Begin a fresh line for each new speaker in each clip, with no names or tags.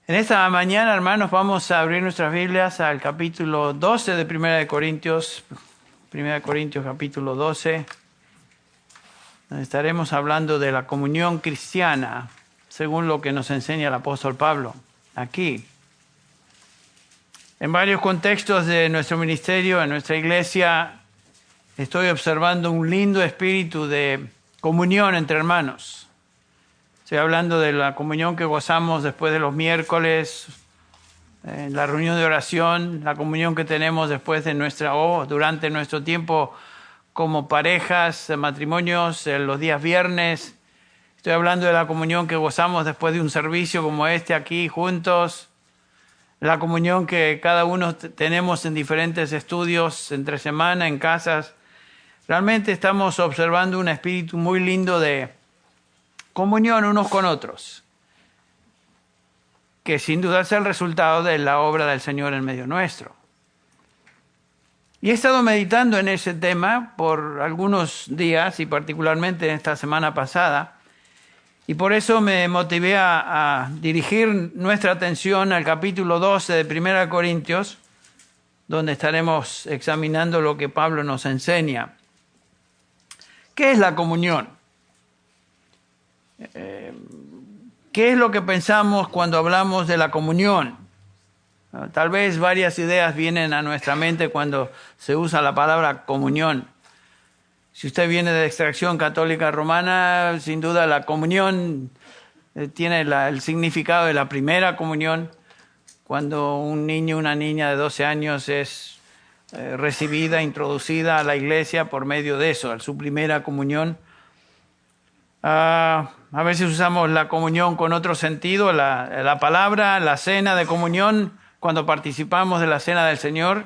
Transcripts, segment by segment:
En esta mañana, hermanos, vamos a abrir nuestras Biblias al capítulo 12 de Primera de Corintios. Primera de Corintios, capítulo 12. Donde estaremos hablando de la comunión cristiana, según lo que nos enseña el apóstol Pablo aquí. En varios contextos de nuestro ministerio, en nuestra iglesia, estoy observando un lindo espíritu de comunión entre hermanos. Estoy hablando de la comunión que gozamos después de los miércoles, en la reunión de oración, la comunión que tenemos después de durante nuestro tiempo como parejas, matrimonios, los días viernes. Estoy hablando de la comunión que gozamos después de un servicio como este aquí juntos. La comunión que cada uno tenemos en diferentes estudios, entre semana, en casas. Realmente estamos observando un espíritu muy lindo de comunión unos con otros, que sin duda es el resultado de la obra del Señor en medio nuestro. Y he estado meditando en ese tema por algunos días y particularmente en esta semana pasada, y por eso me motivé a dirigir nuestra atención al capítulo 12 de 1 Corintios, donde estaremos examinando lo que Pablo nos enseña. ¿Qué es la comunión? ¿Qué es lo que pensamos cuando hablamos de la comunión? Tal vez varias ideas vienen a nuestra mente cuando se usa la palabra comunión. Si usted viene de extracción católica romana, sin duda la comunión tiene el significado de la primera comunión, cuando un niño o una niña de 12 años es recibida, introducida a la iglesia por medio de eso, su primera comunión. A veces usamos la comunión con otro sentido, la palabra, la cena de comunión, cuando participamos de la cena del Señor.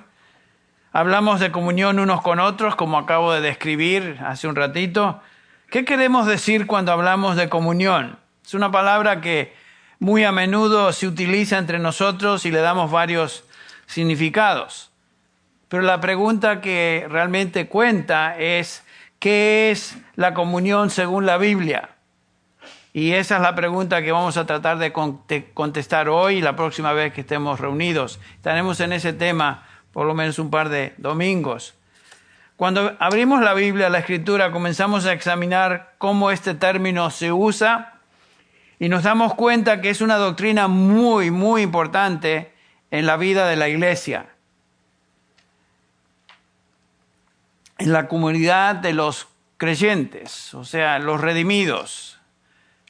Hablamos de comunión unos con otros, como acabo de describir hace un ratito. ¿Qué queremos decir cuando hablamos de comunión? Es una palabra que muy a menudo se utiliza entre nosotros y le damos varios significados. Pero la pregunta que realmente cuenta es: ¿qué es la comunión según la Biblia? Y esa es la pregunta que vamos a tratar de contestar hoy y la próxima vez que estemos reunidos. Estaremos en ese tema por lo menos un par de domingos. Cuando abrimos la Biblia, la Escritura, comenzamos a examinar cómo este término se usa y nos damos cuenta que es una doctrina muy, muy importante en la vida de la iglesia. En la comunidad de los creyentes, o sea, los redimidos.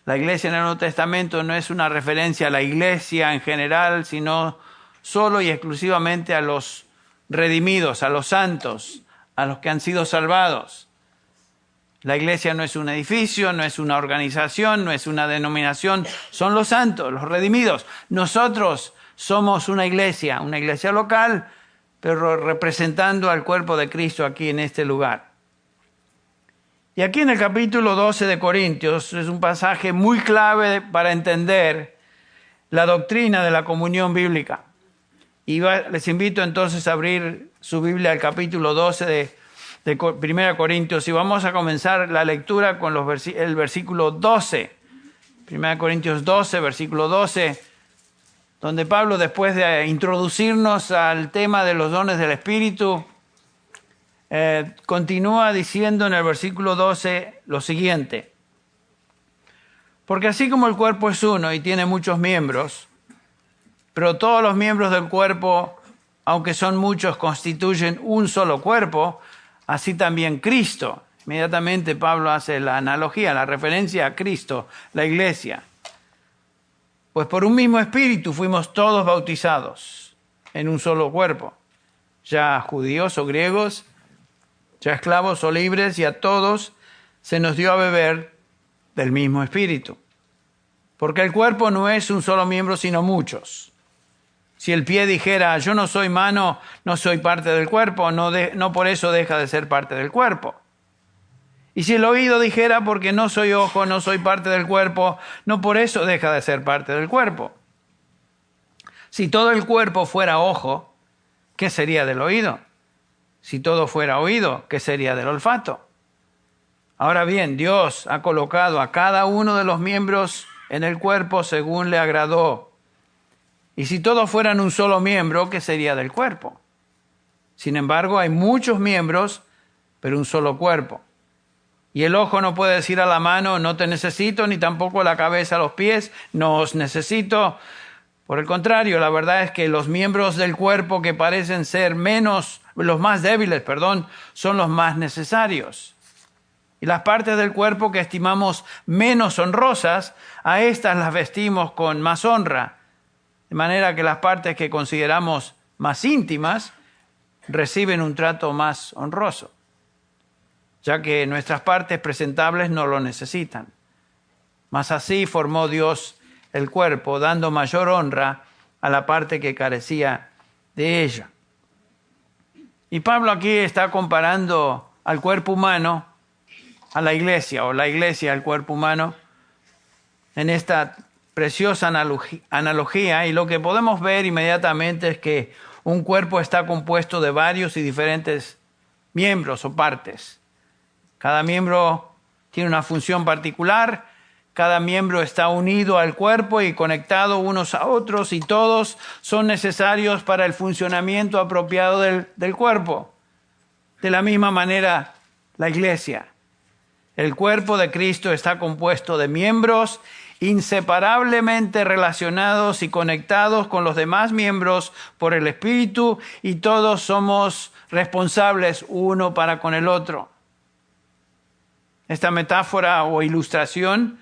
La iglesia en el Nuevo Testamento no es una referencia a la iglesia en general, sino solo y exclusivamente a los redimidos, a los santos, a los que han sido salvados. La iglesia no es un edificio, no es una organización, no es una denominación, son los santos, los redimidos. Nosotros somos una iglesia local, pero representando al cuerpo de Cristo aquí en este lugar. Y aquí en el capítulo 12 de Corintios es un pasaje muy clave para entender la doctrina de la comunión bíblica. Y les invito entonces a abrir su Biblia al capítulo 12 de 1 Corintios y vamos a comenzar la lectura con el versículo 12. 1 Corintios 12, versículo 12. Donde Pablo, después de introducirnos al tema de los dones del Espíritu, continúa diciendo en el versículo 12 lo siguiente: porque así como el cuerpo es uno y tiene muchos miembros, pero todos los miembros del cuerpo, aunque son muchos, constituyen un solo cuerpo, así también Cristo. Inmediatamente Pablo hace la analogía, la referencia a Cristo, la iglesia. Pues por un mismo espíritu fuimos todos bautizados en un solo cuerpo, ya judíos o griegos, ya esclavos o libres, y a todos se nos dio a beber del mismo espíritu. Porque el cuerpo no es un solo miembro, sino muchos. Si el pie dijera, yo no soy mano, no soy parte del cuerpo, no por eso deja de ser parte del cuerpo. Y si el oído dijera, porque no soy ojo, no soy parte del cuerpo, no por eso deja de ser parte del cuerpo. Si todo el cuerpo fuera ojo, ¿qué sería del oído? Si todo fuera oído, ¿qué sería del olfato? Ahora bien, Dios ha colocado a cada uno de los miembros en el cuerpo según le agradó. Y si todos fueran un solo miembro, ¿qué sería del cuerpo? Sin embargo, hay muchos miembros, pero un solo cuerpo. Y el ojo no puede decir a la mano, no te necesito, ni tampoco la cabeza a los pies, no os necesito. Por el contrario, la verdad es que los miembros del cuerpo que parecen ser los más débiles, son los más necesarios. Y las partes del cuerpo que estimamos menos honrosas, a estas las vestimos con más honra. De manera que las partes que consideramos más íntimas reciben un trato más honroso, ya que nuestras partes presentables no lo necesitan. Mas así formó Dios el cuerpo, dando mayor honra a la parte que carecía de ella. Y Pablo aquí está comparando al cuerpo humano a la iglesia, o la iglesia al cuerpo humano, en esta preciosa analogía, y lo que podemos ver inmediatamente es que un cuerpo está compuesto de varios y diferentes miembros o partes. Cada miembro tiene una función particular, cada miembro está unido al cuerpo y conectado unos a otros, y todos son necesarios para el funcionamiento apropiado del cuerpo. De la misma manera, la iglesia. El cuerpo de Cristo está compuesto de miembros inseparablemente relacionados y conectados con los demás miembros por el Espíritu, y todos somos responsables uno para con el otro. Esta metáfora o ilustración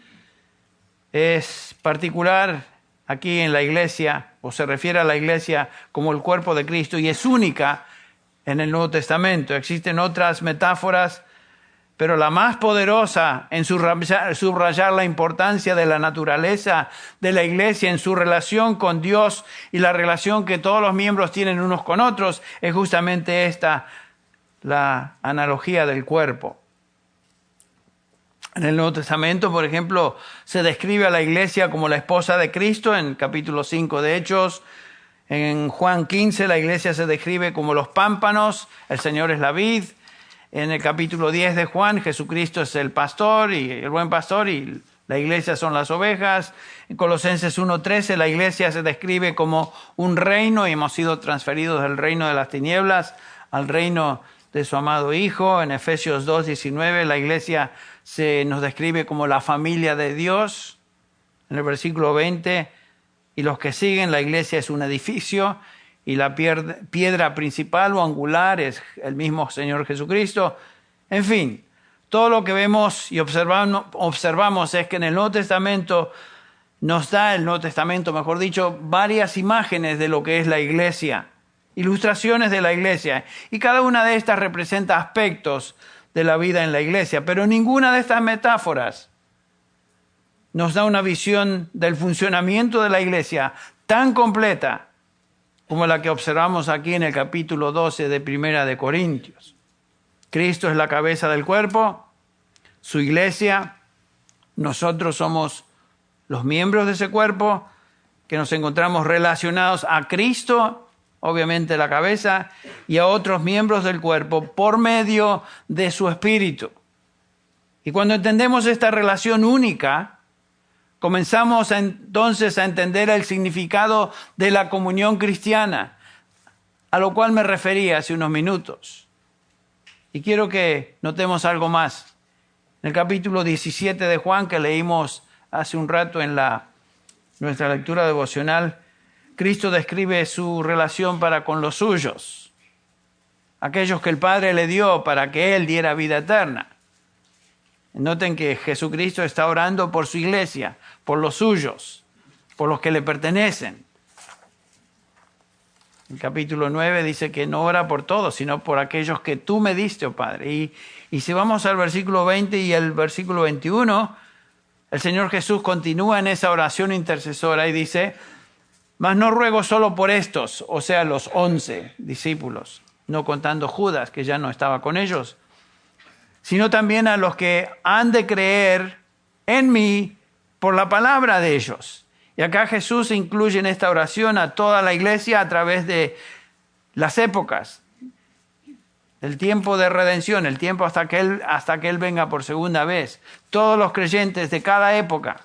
es particular aquí en la iglesia, o se refiere a la iglesia como el cuerpo de Cristo, y es única en el Nuevo Testamento. Existen otras metáforas, pero la más poderosa en subrayar la importancia de la naturaleza de la iglesia en su relación con Dios y la relación que todos los miembros tienen unos con otros es justamente esta, la analogía del cuerpo. En el Nuevo Testamento, por ejemplo, se describe a la iglesia como la esposa de Cristo en capítulo 5 de Hechos. En Juan 15 la iglesia se describe como los pámpanos, el Señor es la vid. En el capítulo 10 de Juan, Jesucristo es el pastor y el buen pastor, y la iglesia son las ovejas. En Colosenses 1:13 la iglesia se describe como un reino y hemos sido transferidos del reino de las tinieblas al reino de su amado Hijo. En Efesios 2:19 la iglesia se nos describe como la familia de Dios. En el versículo 20, y los que siguen, la iglesia es un edificio, y la piedra principal o angular es el mismo Señor Jesucristo. En fin, todo lo que vemos y observamos es que en el Nuevo Testamento nos da, el Nuevo Testamento, mejor dicho, varias imágenes de lo que es la iglesia, ilustraciones de la iglesia, y cada una de estas representa aspectos de la vida en la iglesia, pero ninguna de estas metáforas nos da una visión del funcionamiento de la iglesia tan completa como la que observamos aquí en el capítulo 12 de Primera de Corintios. Cristo es la cabeza del cuerpo, su iglesia, nosotros somos los miembros de ese cuerpo, que nos encontramos relacionados a Cristo, obviamente la cabeza, y a otros miembros del cuerpo por medio de su Espíritu. Y cuando entendemos esta relación única, comenzamos entonces a entender el significado de la comunión cristiana, a lo cual me refería hace unos minutos. Y quiero que notemos algo más. En el capítulo 17 de Juan, que leímos hace un rato en nuestra lectura devocional, Cristo describe su relación para con los suyos, aquellos que el Padre le dio para que Él diera vida eterna. Noten que Jesucristo está orando por su iglesia, por los suyos, por los que le pertenecen. El capítulo 9 dice que no ora por todos, sino por aquellos que tú me diste, oh Padre. Y si vamos al versículo 20 y el versículo 21, el Señor Jesús continúa en esa oración intercesora y dice: mas no ruego solo por estos, o sea, los 11 discípulos, no contando Judas, que ya no estaba con ellos, sino también a los que han de creer en mí por la palabra de ellos. Y acá Jesús incluye en esta oración a toda la iglesia a través de las épocas, el tiempo de redención, el tiempo hasta que Él venga por segunda vez. Todos los creyentes de cada época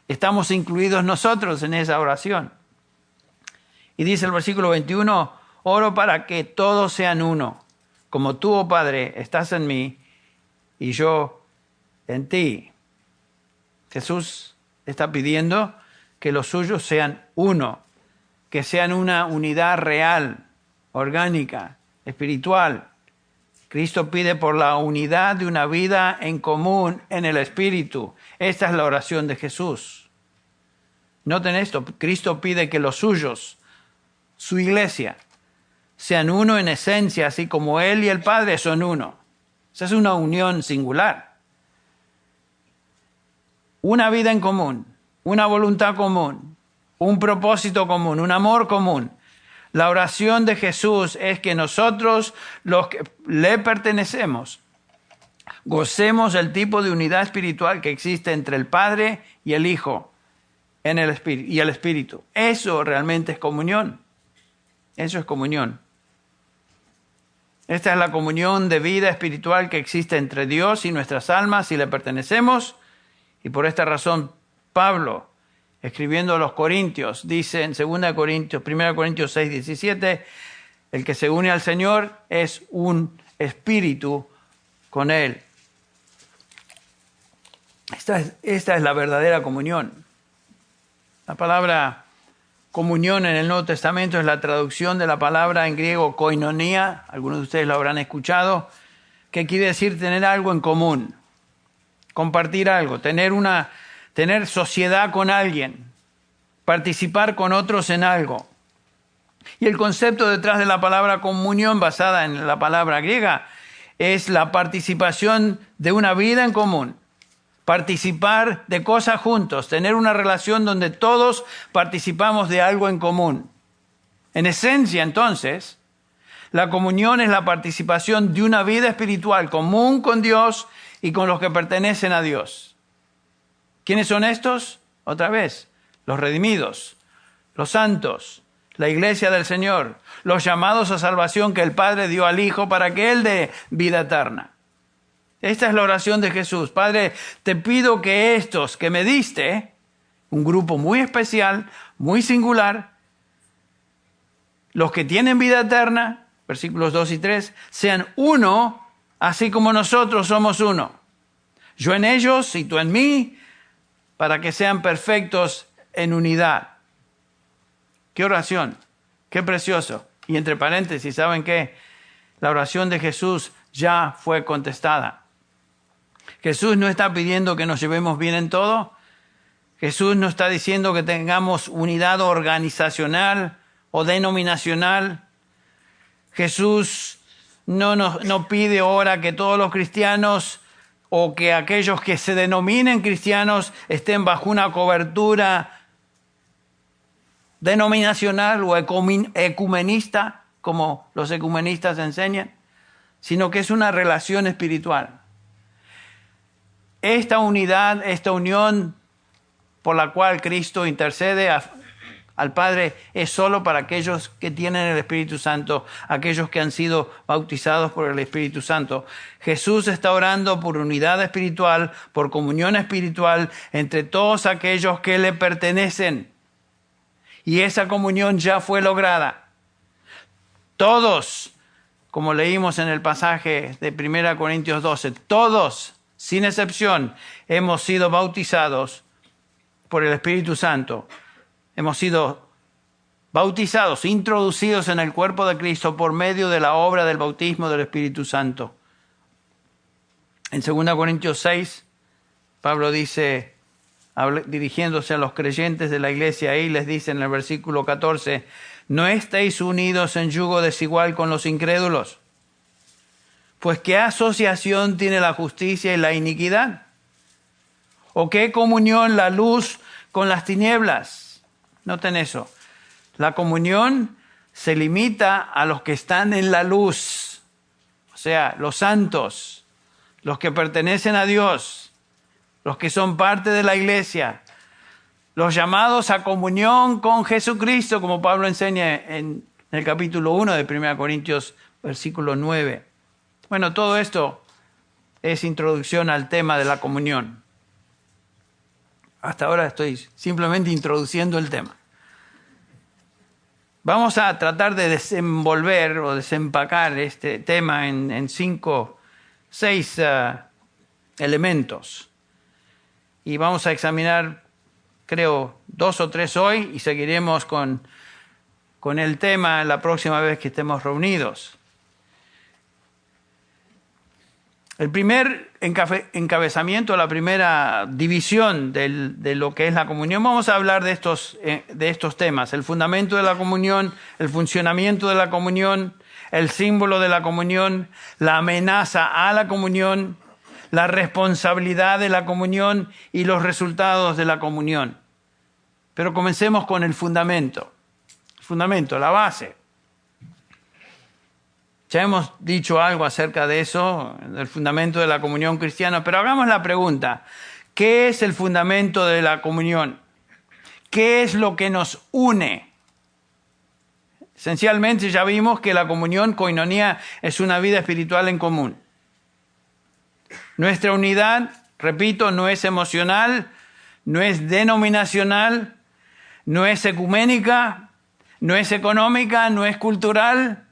estamos incluidos nosotros en esa oración. Y dice el versículo 21, oro para que todos sean uno, como tú, oh Padre, estás en mí y yo en ti. Jesús está pidiendo que los suyos sean uno, que sean una unidad real, orgánica, espiritual. Cristo pide por la unidad de una vida en común en el Espíritu. Esta es la oración de Jesús. Noten esto, Cristo pide que los suyos, su iglesia, sean uno en esencia, así como Él y el Padre son uno. Esa es una unión singular. Una vida en común, una voluntad común, un propósito común, un amor común. La oración de Jesús es que nosotros, los que le pertenecemos, gocemos el tipo de unidad espiritual que existe entre el Padre y el Hijo en el Espíritu, y el Espíritu. Eso realmente es comunión. Eso es comunión. Esta es la comunión de vida espiritual que existe entre Dios y nuestras almas si le pertenecemos. Y por esta razón, Pablo, escribiendo a los Corintios, dice en 1 Corintios 6, 17, el que se une al Señor es un espíritu con Él. Esta es la verdadera comunión. La palabra comunión en el Nuevo Testamento es la traducción de la palabra en griego koinonia, algunos de ustedes lo habrán escuchado, que quiere decir tener algo en común, compartir algo, tener sociedad con alguien, participar con otros en algo. Y el concepto detrás de la palabra comunión, basada en la palabra griega, es la participación de una vida en común. Participar de cosas juntos, tener una relación donde todos participamos de algo en común. En esencia, entonces, la comunión es la participación de una vida espiritual común con Dios y con los que pertenecen a Dios. ¿Quiénes son estos? Otra vez, los redimidos, los santos, la iglesia del Señor, los llamados a salvación que el Padre dio al Hijo para que Él dé vida eterna. Esta es la oración de Jesús. Padre, te pido que estos que me diste, un grupo muy especial, muy singular, los que tienen vida eterna, versículos 2 y 3, sean uno, así como nosotros somos uno. Yo en ellos y tú en mí, para que sean perfectos en unidad. ¡Qué oración! ¡Qué precioso! Y entre paréntesis, ¿saben qué? La oración de Jesús ya fue contestada. Jesús no está pidiendo que nos llevemos bien en todo. Jesús no está diciendo que tengamos unidad organizacional o denominacional. Jesús no pide ahora que todos los cristianos o que aquellos que se denominen cristianos estén bajo una cobertura denominacional o ecumenista, como los ecumenistas enseñan, sino que es una relación espiritual. Esta unidad, esta unión por la cual Cristo intercede al Padre es solo para aquellos que tienen el Espíritu Santo, aquellos que han sido bautizados por el Espíritu Santo. Jesús está orando por unidad espiritual, por comunión espiritual entre todos aquellos que le pertenecen. Y esa comunión ya fue lograda. Todos, como leímos en el pasaje de 1 Corintios 12, todos, sin excepción, hemos sido bautizados por el Espíritu Santo. Hemos sido bautizados, introducidos en el cuerpo de Cristo por medio de la obra del bautismo del Espíritu Santo. En 2 Corintios 6, Pablo dice, dirigiéndose a los creyentes de la iglesia ahí, les dice en el versículo 14, no estéis unidos en yugo desigual con los incrédulos. Pues ¿qué asociación tiene la justicia y la iniquidad? ¿O qué comunión la luz con las tinieblas? Noten eso. La comunión se limita a los que están en la luz, o sea, los santos, los que pertenecen a Dios, los que son parte de la iglesia, los llamados a comunión con Jesucristo, como Pablo enseña en el capítulo 1 de 1 Corintios, versículo 9. Bueno, todo esto es introducción al tema de la comunión. Hasta ahora estoy simplemente introduciendo el tema. Vamos a tratar de desenvolver o desempacar este tema en 6 elementos. Y vamos a examinar, creo, 2 o 3 hoy y seguiremos con el tema la próxima vez que estemos reunidos. El primer encabezamiento, la primera división de lo que es la comunión, vamos a hablar de estos temas: el fundamento de la comunión, el funcionamiento de la comunión, el símbolo de la comunión, la amenaza a la comunión, la responsabilidad de la comunión y los resultados de la comunión. Pero comencemos con el fundamento. El fundamento, la base. Ya hemos dicho algo acerca de eso, del fundamento de la comunión cristiana, pero hagamos la pregunta: ¿qué es el fundamento de la comunión? ¿Qué es lo que nos une? Esencialmente ya vimos que la comunión, koinonía, es una vida espiritual en común. Nuestra unidad, repito, no es emocional, no es denominacional, no es ecuménica, no es económica, no es cultural.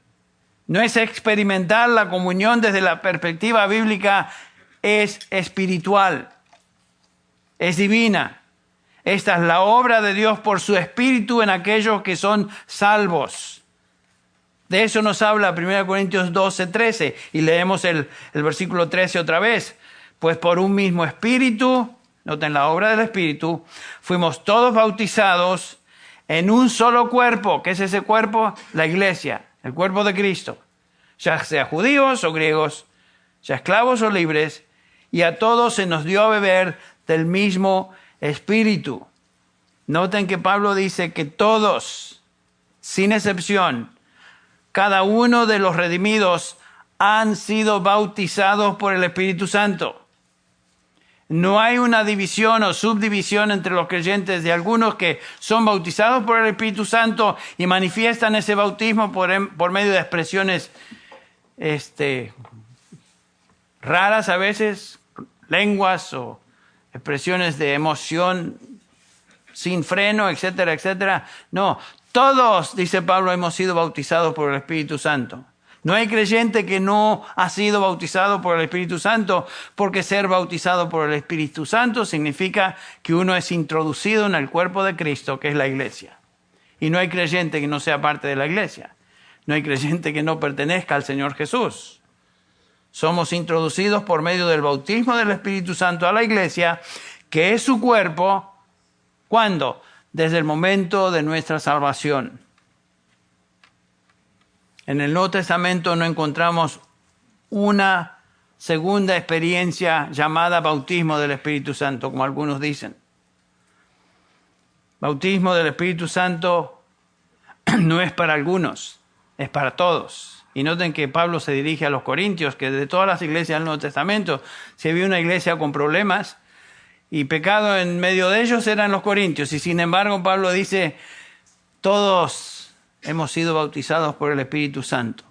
No es experimental. La comunión desde la perspectiva bíblica es espiritual, es divina. Esta es la obra de Dios por su Espíritu en aquellos que son salvos. De eso nos habla 1 Corintios 12:13 y leemos el versículo 13 otra vez. Pues por un mismo Espíritu, noten la obra del Espíritu, fuimos todos bautizados en un solo cuerpo. ¿Qué es ese cuerpo? La iglesia. El cuerpo de Cristo, ya sea judíos o griegos, ya esclavos o libres, y a todos se nos dio a beber del mismo Espíritu. Noten que Pablo dice que todos, sin excepción, cada uno de los redimidos han sido bautizados por el Espíritu Santo. No hay una división o subdivisión entre los creyentes, de algunos que son bautizados por el Espíritu Santo y manifiestan ese bautismo por medio de expresiones raras a veces, lenguas o expresiones de emoción sin freno, etcétera, etcétera. No, todos, dice Pablo, hemos sido bautizados por el Espíritu Santo. No hay creyente que no ha sido bautizado por el Espíritu Santo, porque ser bautizado por el Espíritu Santo significa que uno es introducido en el cuerpo de Cristo, que es la iglesia. Y no hay creyente que no sea parte de la iglesia. No hay creyente que no pertenezca al Señor Jesús. Somos introducidos por medio del bautismo del Espíritu Santo a la iglesia, que es su cuerpo. ¿Cuándo? Desde el momento de nuestra salvación. En el Nuevo Testamento no encontramos una segunda experiencia llamada bautismo del Espíritu Santo, como algunos dicen. Bautismo del Espíritu Santo no es para algunos, es para todos. Y noten que Pablo se dirige a los corintios, que de todas las iglesias del Nuevo Testamento, si había una iglesia con problemas y pecado en medio de ellos, eran los corintios. Y sin embargo, Pablo dice, todos hemos sido bautizados por el Espíritu Santo.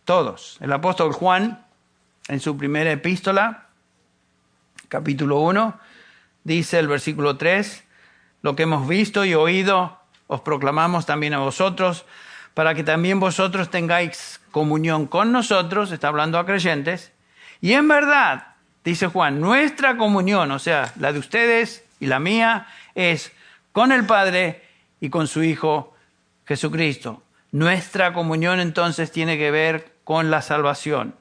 Todos. El apóstol Juan, en su primera epístola, capítulo 1, dice el versículo 3, lo que hemos visto y oído, os proclamamos también a vosotros, para que también vosotros tengáis comunión con nosotros, está hablando a creyentes, y en verdad, dice Juan, nuestra comunión, o sea, la de ustedes y la mía, es con el Padre y con su Hijo Jesucristo. Nuestra comunión entonces tiene que ver con la salvación.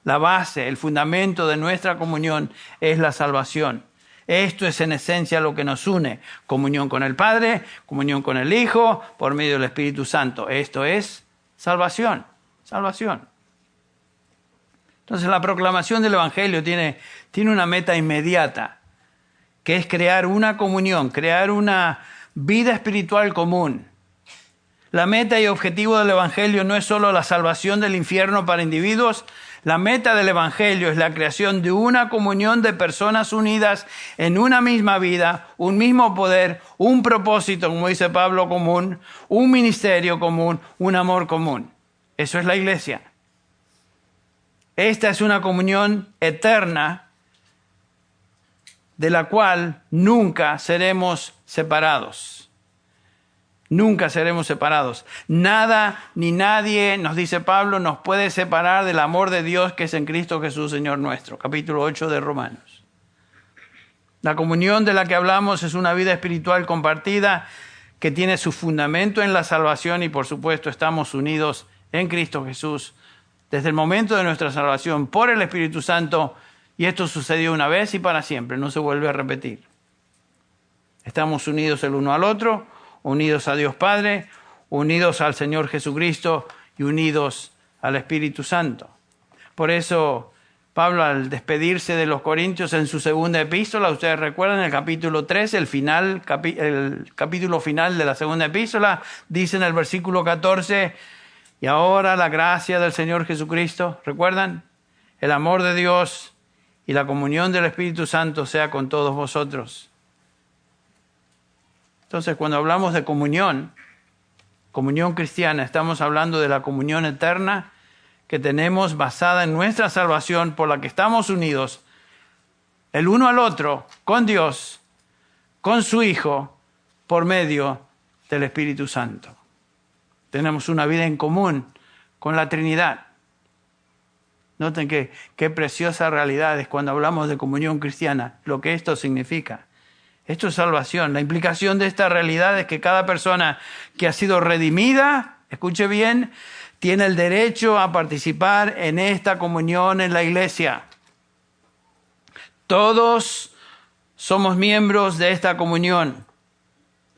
La base, el fundamento de nuestra comunión es la salvación. Esto es en esencia lo que nos une. Comunión con el Padre, comunión con el Hijo, por medio del Espíritu Santo. Esto es salvación. Salvación. Entonces la proclamación del Evangelio tiene una meta inmediata, que es crear una comunión, crear una vida espiritual común. La meta y objetivo del Evangelio no es solo la salvación del infierno para individuos. La meta del Evangelio es la creación de una comunión de personas unidas en una misma vida, un mismo poder, un propósito, como dice Pablo, común, un ministerio común, un amor común. Eso es la iglesia. Esta es una comunión eterna de la cual nunca seremos separados. Nunca seremos separados. Nada ni nadie, nos dice Pablo, nos puede separar del amor de Dios que es en Cristo Jesús, Señor nuestro. Capítulo 8 de Romanos. La comunión de la que hablamos es una vida espiritual compartida que tiene su fundamento en la salvación y por supuesto estamos unidos en Cristo Jesús desde el momento de nuestra salvación por el Espíritu Santo, y esto sucedió una vez y para siempre, no se vuelve a repetir. Estamos unidos el uno al otro, unidos a Dios Padre, unidos al Señor Jesucristo y unidos al Espíritu Santo. Por eso Pablo, al despedirse de los corintios en su segunda epístola, ustedes recuerdan el capítulo 3, el capítulo final de la segunda epístola, dice en el versículo 14, y ahora la gracia del Señor Jesucristo, ¿recuerdan? El amor de Dios y la comunión del Espíritu Santo sea con todos vosotros. Entonces, cuando hablamos de comunión cristiana, estamos hablando de la comunión eterna que tenemos basada en nuestra salvación por la que estamos unidos el uno al otro, con Dios, con su Hijo, por medio del Espíritu Santo. Tenemos una vida en común con la Trinidad. Noten qué preciosa realidad es cuando hablamos de comunión cristiana, lo que esto significa. Esto es salvación. La implicación de esta realidad es que cada persona que ha sido redimida, escuche bien, tiene el derecho a participar en esta comunión en la iglesia. Todos somos miembros de esta comunión.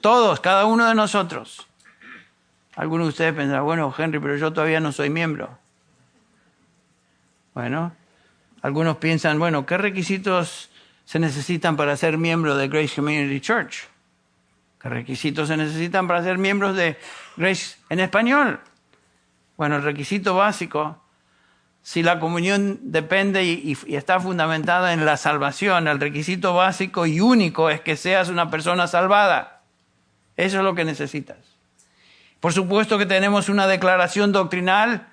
Todos, cada uno de nosotros. Algunos de ustedes pensarán, bueno, Henry, pero yo todavía no soy miembro. Bueno, algunos piensan, bueno, ¿qué requisitos se necesitan para ser miembro de Grace Community Church? ¿Qué requisitos se necesitan para ser miembros de Grace en español? Bueno, el requisito básico, si la comunión depende y está fundamentada en la salvación, el requisito básico y único es que seas una persona salvada. Eso es lo que necesitas. Por supuesto que tenemos una declaración doctrinal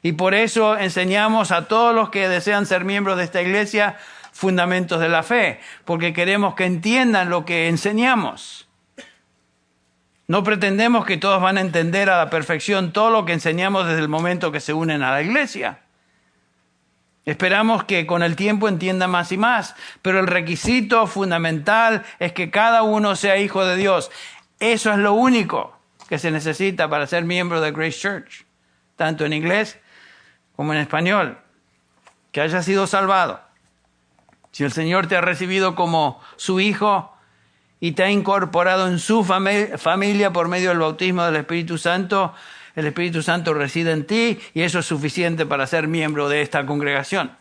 y por eso enseñamos a todos los que desean ser miembros de esta iglesia fundamentos de la fe, porque queremos que entiendan lo que enseñamos. No pretendemos que todos van a entender a la perfección todo lo que enseñamos desde el momento que se unen a la iglesia. Esperamos que con el tiempo entiendan más y más, pero el requisito fundamental es que cada uno sea hijo de Dios. Eso es lo único que se necesita para ser miembro de Grace Church, tanto en inglés como en español, que haya sido salvado. Si el Señor te ha recibido como su hijo y te ha incorporado en su familia por medio del bautismo del Espíritu Santo, el Espíritu Santo reside en ti y eso es suficiente para ser miembro de esta congregación.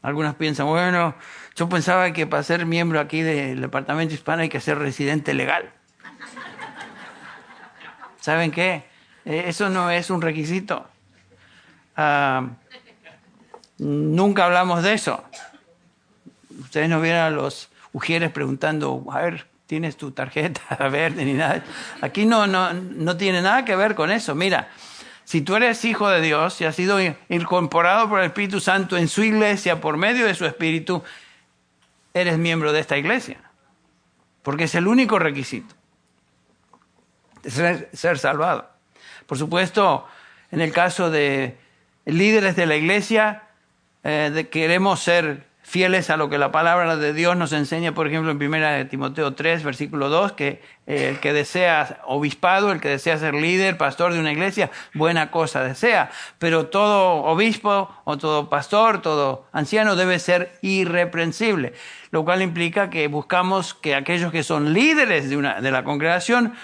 Algunos piensan, bueno, yo pensaba que para ser miembro aquí del Departamento Hispano hay que ser residente legal. ¿Saben qué? Eso no es un requisito. Nunca hablamos de eso. Ustedes no vieron a los ujieres preguntando, a ver, ¿tienes tu tarjeta verde ni nada? Aquí no tiene nada que ver con eso. Mira, si tú eres hijo de Dios y has sido incorporado por el Espíritu Santo en su iglesia por medio de su Espíritu, eres miembro de esta iglesia. Porque es el único requisito de ser salvado. Por supuesto, en el caso de líderes de la iglesia, queremos ser fieles a lo que la palabra de Dios nos enseña, por ejemplo, en 1 Timoteo 3, versículo 2, que el que desea obispado, el que desea ser líder, pastor de una iglesia, buena cosa desea. Pero todo obispo o todo pastor, todo anciano debe ser irreprensible, lo cual implica que buscamos que aquellos que son líderes de la congregación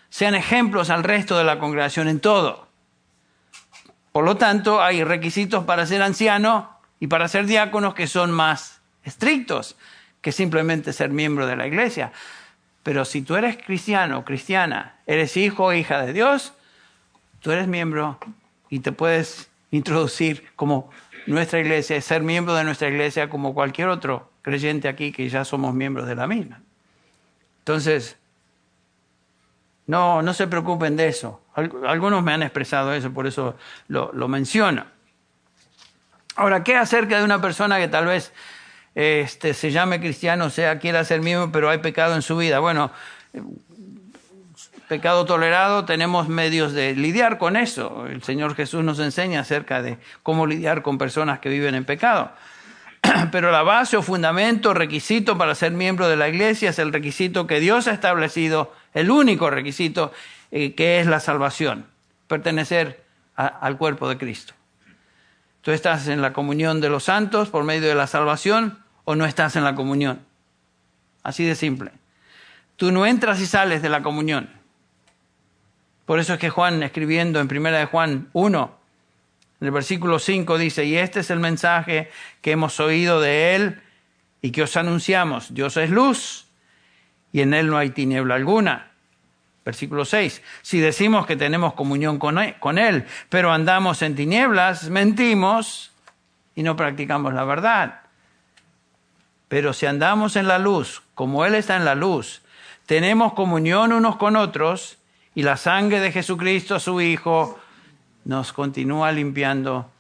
sean ejemplos al resto de la congregación en todo. Por lo tanto, hay requisitos para ser anciano y para ser diáconos que son más estrictos que simplemente ser miembro de la iglesia. Pero si tú eres cristiano o cristiana, eres hijo o hija de Dios, tú eres miembro y te puedes introducir como nuestra iglesia, ser miembro de nuestra iglesia como cualquier otro creyente aquí que ya somos miembros de la misma. Entonces, no se preocupen de eso. Algunos me han expresado eso, por eso lo menciono. Ahora, ¿qué acerca de una persona que tal vez se llame cristiano, quiera ser miembro, pero hay pecado en su vida? Bueno, pecado tolerado, tenemos medios de lidiar con eso. El Señor Jesús nos enseña acerca de cómo lidiar con personas que viven en pecado. Pero la base o fundamento, requisito para ser miembro de la iglesia es el requisito que Dios ha establecido, el único requisito que es la salvación, pertenecer al cuerpo de Cristo. ¿Tú estás en la comunión de los santos por medio de la salvación o no estás en la comunión? Así de simple. Tú no entras y sales de la comunión. Por eso es que Juan, escribiendo en 1 de Juan 1, en el versículo 5 dice, y este es el mensaje que hemos oído de él y que os anunciamos. Dios es luz y en él no hay tiniebla alguna. Versículo 6, si decimos que tenemos comunión con él, pero andamos en tinieblas, mentimos y no practicamos la verdad. Pero si andamos en la luz, como él está en la luz, tenemos comunión unos con otros y la sangre de Jesucristo, su Hijo, nos continúa limpiando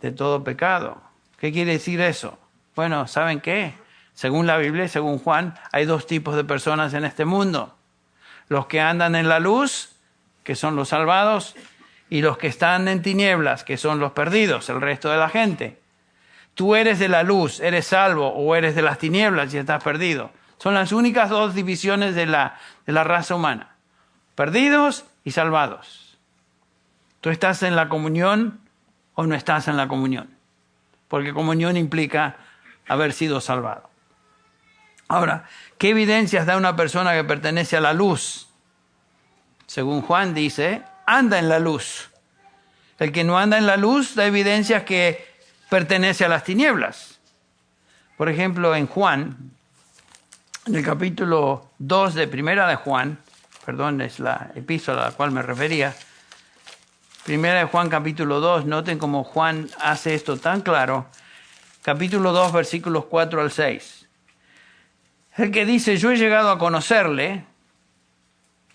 de todo pecado. ¿Qué quiere decir eso? Bueno, ¿saben qué? Según la Biblia y según Juan, hay dos tipos de personas en este mundo. Los que andan en la luz, que son los salvados, y los que están en tinieblas, que son los perdidos, el resto de la gente. Tú eres de la luz, eres salvo, o eres de las tinieblas y estás perdido. Son las únicas dos divisiones de la raza humana. Perdidos y salvados. ¿Tú estás en la comunión o no estás en la comunión? Porque comunión implica haber sido salvado. Ahora, ¿qué evidencias da una persona que pertenece a la luz? Según Juan dice, anda en la luz. El que no anda en la luz da evidencias que pertenece a las tinieblas. Por ejemplo, en Juan, en el capítulo 2 de Primera de Juan, perdón, es la epístola a la cual me refería, Primera de Juan capítulo 2, noten cómo Juan hace esto tan claro. Capítulo 2, versículos 4 al 6. El que dice, yo he llegado a conocerle,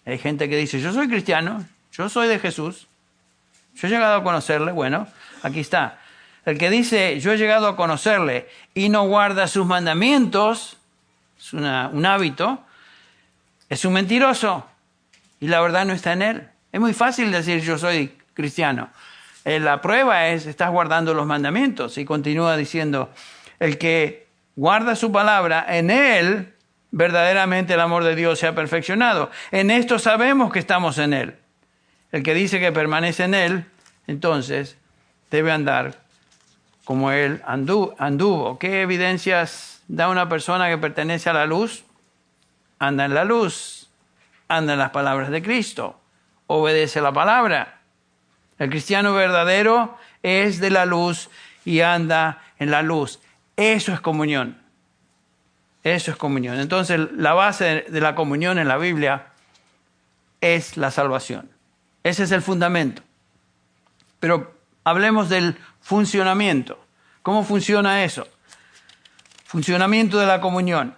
hay gente que dice, yo soy cristiano, yo soy de Jesús, yo he llegado a conocerle, bueno, aquí está. El que dice, yo he llegado a conocerle y no guarda sus mandamientos, es un hábito, es un mentiroso y la verdad no está en él. Es muy fácil decir, yo soy cristiano. La prueba es, estás guardando los mandamientos. Y continúa diciendo, el que guarda su palabra, en él verdaderamente el amor de Dios se ha perfeccionado. En esto sabemos que estamos en él. El que dice que permanece en él, entonces debe andar como él anduvo. ¿Qué evidencias da una persona que pertenece a la luz? Anda en la luz, anda en las palabras de Cristo, obedece la palabra. El cristiano verdadero es de la luz y anda en la luz. Eso es comunión. Eso es comunión. Entonces, la base de la comunión en la Biblia es la salvación. Ese es el fundamento. Pero hablemos del funcionamiento. ¿Cómo funciona eso? Funcionamiento de la comunión.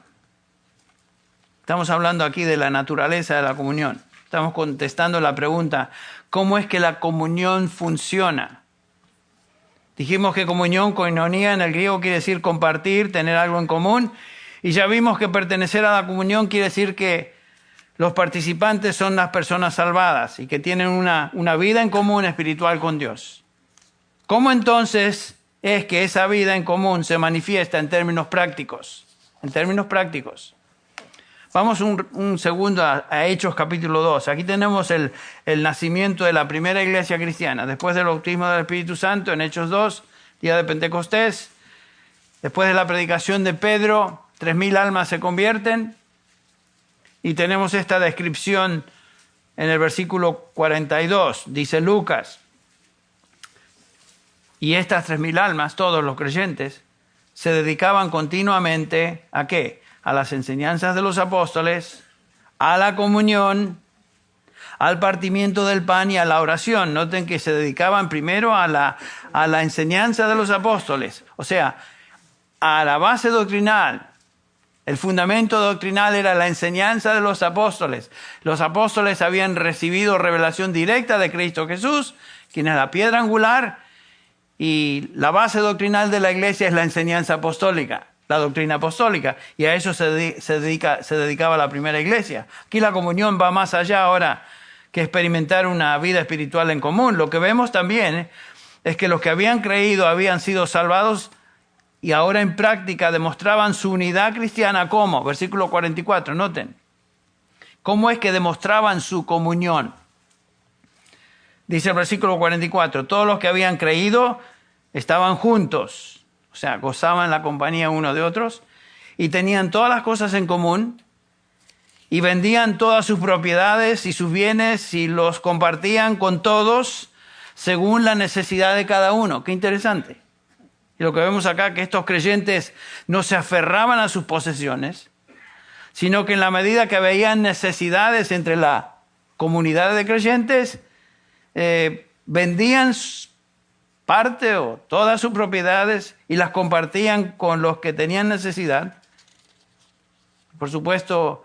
Estamos hablando aquí de la naturaleza de la comunión. Estamos contestando la pregunta, ¿cómo es que la comunión funciona? Dijimos que comunión, koinonia, en el griego quiere decir compartir, tener algo en común. Y ya vimos que pertenecer a la comunión quiere decir que los participantes son las personas salvadas y que tienen una vida en común espiritual con Dios. ¿Cómo entonces es que esa vida en común se manifiesta en términos prácticos? En términos prácticos. Vamos un segundo a Hechos capítulo 2. Aquí tenemos el nacimiento de la primera iglesia cristiana. Después del bautismo del Espíritu Santo, en Hechos 2, día de Pentecostés. Después de la predicación de Pedro, 3,000 almas se convierten. Y tenemos esta descripción en el versículo 42. Dice Lucas. Y estas 3,000 almas, todos los creyentes, se dedicaban continuamente ¿a qué? A las enseñanzas de los apóstoles, a la comunión, al partimiento del pan y a la oración. Noten que se dedicaban primero a la enseñanza de los apóstoles, o sea, a la base doctrinal. El fundamento doctrinal era la enseñanza de los apóstoles. Los apóstoles habían recibido revelación directa de Cristo Jesús, quien es la piedra angular, y la base doctrinal de la iglesia es la enseñanza apostólica. la doctrina apostólica, y a eso se dedicaba la primera iglesia. Aquí la comunión va más allá ahora que experimentar una vida espiritual en común. Lo que vemos también es que los que habían creído habían sido salvados y ahora en práctica demostraban su unidad cristiana. ¿Cómo? Versículo 44, noten. ¿Cómo es que demostraban su comunión? Dice el versículo 44, todos los que habían creído estaban juntos, o sea, gozaban la compañía unos de otros y tenían todas las cosas en común y vendían todas sus propiedades y sus bienes y los compartían con todos según la necesidad de cada uno. Qué interesante. Y lo que vemos acá, que estos creyentes no se aferraban a sus posesiones, sino que en la medida que veían necesidades entre la comunidad de creyentes, vendían parte o todas sus propiedades y las compartían con los que tenían necesidad. Por supuesto,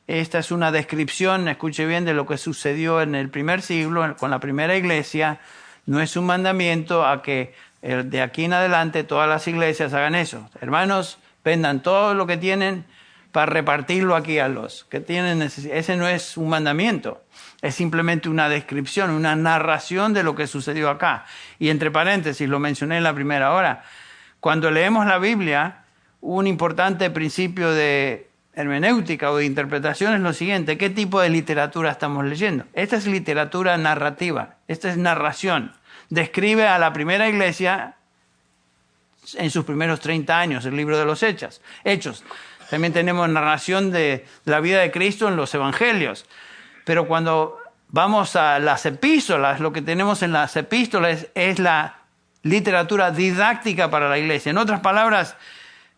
esta es una descripción, escuche bien, de lo que sucedió en el primer siglo con la primera iglesia. No es un mandamiento a que de aquí en adelante todas las iglesias hagan eso. Hermanos, vendan todo lo que tienen para repartirlo aquí a los que tienen necesidad. Ese no es un mandamiento. Es simplemente una descripción, una narración de lo que sucedió acá. Y entre paréntesis, lo mencioné en la primera hora, cuando leemos la Biblia, un importante principio de hermenéutica o de interpretación es lo siguiente: ¿qué tipo de literatura estamos leyendo? Esta es literatura narrativa, esta es narración. Describe a la primera iglesia en sus primeros 30 años, el libro de los Hechos. También tenemos narración de la vida de Cristo en los evangelios. Pero cuando vamos a las epístolas, lo que tenemos en las epístolas es la literatura didáctica para la iglesia. En otras palabras,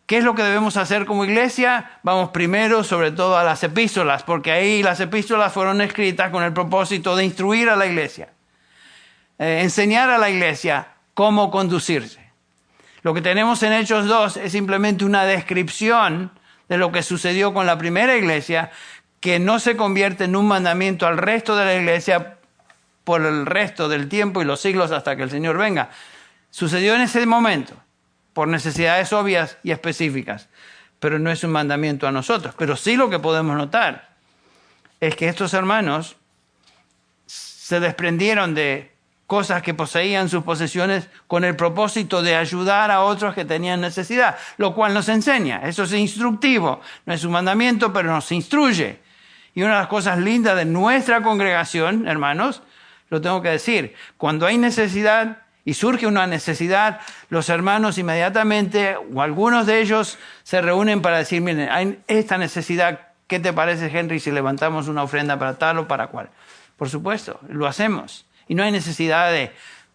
¿qué es lo que debemos hacer como iglesia? Vamos primero, sobre todo, a las epístolas, porque ahí las epístolas fueron escritas con el propósito de instruir a la iglesia, enseñar a la iglesia cómo conducirse. Lo que tenemos en Hechos 2 es simplemente una descripción de lo que sucedió con la primera iglesia, que no se convierte en un mandamiento al resto de la iglesia por el resto del tiempo y los siglos hasta que el Señor venga. Sucedió en ese momento, por necesidades obvias y específicas, pero no es un mandamiento a nosotros. Pero sí lo que podemos notar es que estos hermanos se desprendieron de cosas que poseían sus posesiones con el propósito de ayudar a otros que tenían necesidad, lo cual nos enseña. Eso es instructivo, no es un mandamiento, pero nos instruye. Y una de las cosas lindas de nuestra congregación, hermanos, lo tengo que decir, cuando hay necesidad y surge una necesidad, los hermanos inmediatamente, o algunos de ellos, se reúnen para decir: miren, hay esta necesidad, ¿qué te parece, Henry, si levantamos una ofrenda para tal o para cual? Por supuesto, lo hacemos. Y no hay necesidad de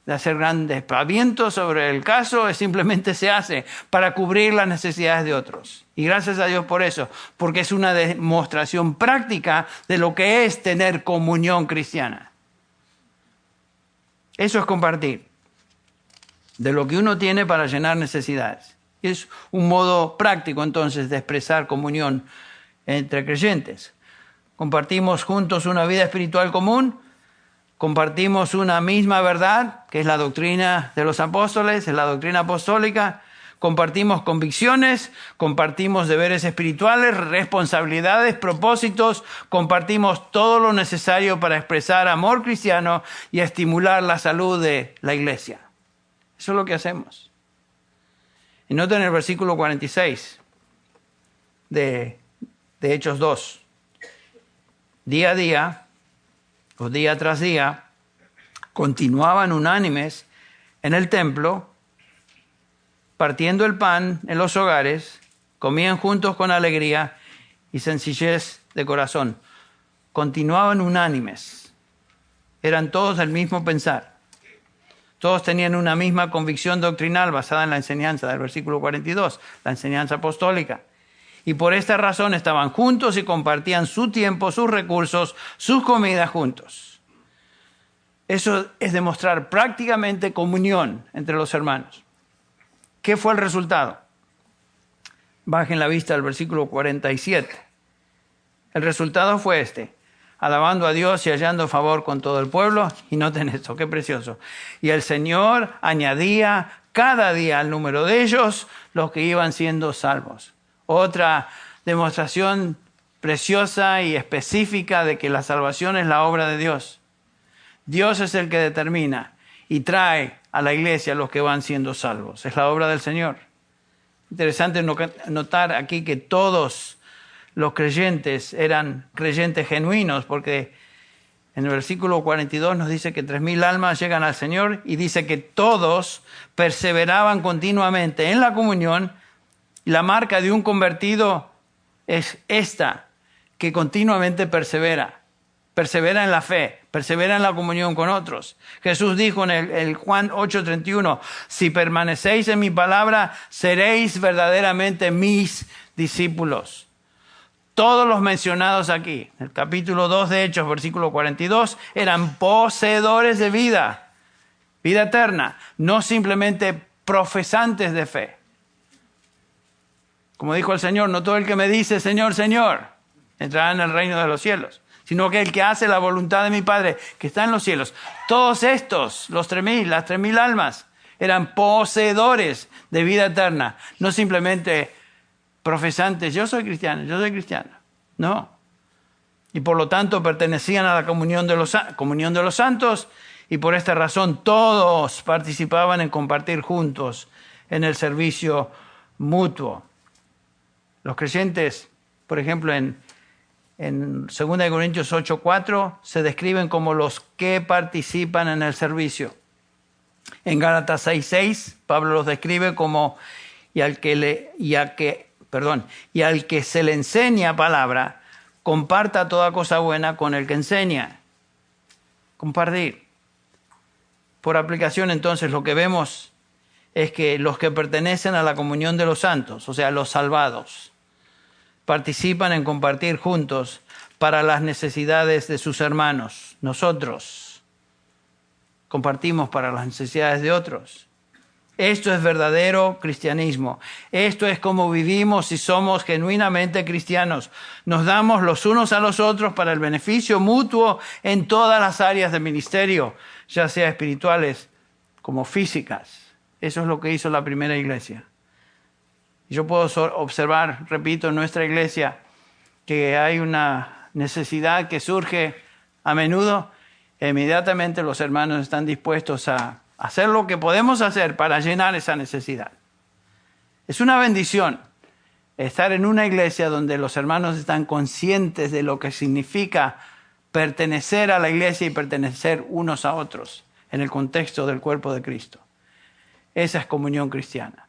hacer grandes pavientos sobre el caso, simplemente se hace para cubrir las necesidades de otros. Y gracias a Dios por eso, porque es una demostración práctica de lo que es tener comunión cristiana. Eso es compartir de lo que uno tiene para llenar necesidades. Es un modo práctico entonces de expresar comunión entre creyentes. Compartimos juntos una vida espiritual común. Compartimos una misma verdad, que es la doctrina de los apóstoles, es la doctrina apostólica. Compartimos convicciones, compartimos deberes espirituales, responsabilidades, propósitos. Compartimos todo lo necesario para expresar amor cristiano y estimular la salud de la iglesia. Eso es lo que hacemos. Y noten el versículo 46 de Hechos 2. Día a día, o día tras día, continuaban unánimes en el templo, partiendo el pan en los hogares, comían juntos con alegría y sencillez de corazón. Continuaban unánimes. Eran todos del mismo pensar. Todos tenían una misma convicción doctrinal basada en la enseñanza del versículo 42, la enseñanza apostólica. Y por esta razón estaban juntos y compartían su tiempo, sus recursos, sus comidas juntos. Eso es demostrar prácticamente comunión entre los hermanos. ¿Qué fue el resultado? Bajen la vista al versículo 47. El resultado fue este: alabando a Dios y hallando favor con todo el pueblo. Y noten esto, qué precioso. Y el Señor añadía cada día al número de ellos los que iban siendo salvos. Otra demostración preciosa y específica de que la salvación es la obra de Dios. Dios es el que determina y trae a la iglesia los que van siendo salvos. Es la obra del Señor. Interesante notar aquí que todos los creyentes eran creyentes genuinos, porque en el versículo 42 nos dice que 3,000 almas llegan al Señor y dice que todos perseveraban continuamente en la comunión. Y la marca de un convertido es esta, que continuamente persevera en la fe, persevera en la comunión con otros. Jesús dijo en el Juan 8:31, si permanecéis en mi palabra, seréis verdaderamente mis discípulos. Todos los mencionados aquí, en el capítulo 2 de Hechos, versículo 42, eran poseedores de vida eterna, no simplemente profesantes de fe. Como dijo el Señor, no todo el que me dice Señor, Señor, entrará en el reino de los cielos, sino que el que hace la voluntad de mi Padre que está en los cielos. Todos estos, las 3,000 almas, eran poseedores de vida eterna, no simplemente profesantes, yo soy cristiano. No. Y por lo tanto pertenecían a la comunión de los santos, y por esta razón todos participaban en compartir juntos en el servicio mutuo. Los creyentes, por ejemplo, en 2 Corintios 8:4 se describen como los que participan en el servicio. En Gálatas 6:6 Pablo los describe como y al que se le enseña palabra, comparta toda cosa buena con el que enseña. Compartir. Por aplicación, entonces, lo que vemos es que los que pertenecen a la comunión de los santos, o sea, los salvados, participan en compartir juntos para las necesidades de sus hermanos. Nosotros compartimos para las necesidades de otros. Esto es verdadero cristianismo. Esto es como vivimos si somos genuinamente cristianos. Nos damos los unos a los otros para el beneficio mutuo en todas las áreas del ministerio, ya sea espirituales como físicas. Eso es lo que hizo la primera iglesia. Yo puedo observar, repito, en nuestra iglesia que hay una necesidad que surge a menudo e inmediatamente los hermanos están dispuestos a hacer lo que podemos hacer para llenar esa necesidad. Es una bendición estar en una iglesia donde los hermanos están conscientes de lo que significa pertenecer a la iglesia y pertenecer unos a otros en el contexto del cuerpo de Cristo. Esa es comunión cristiana.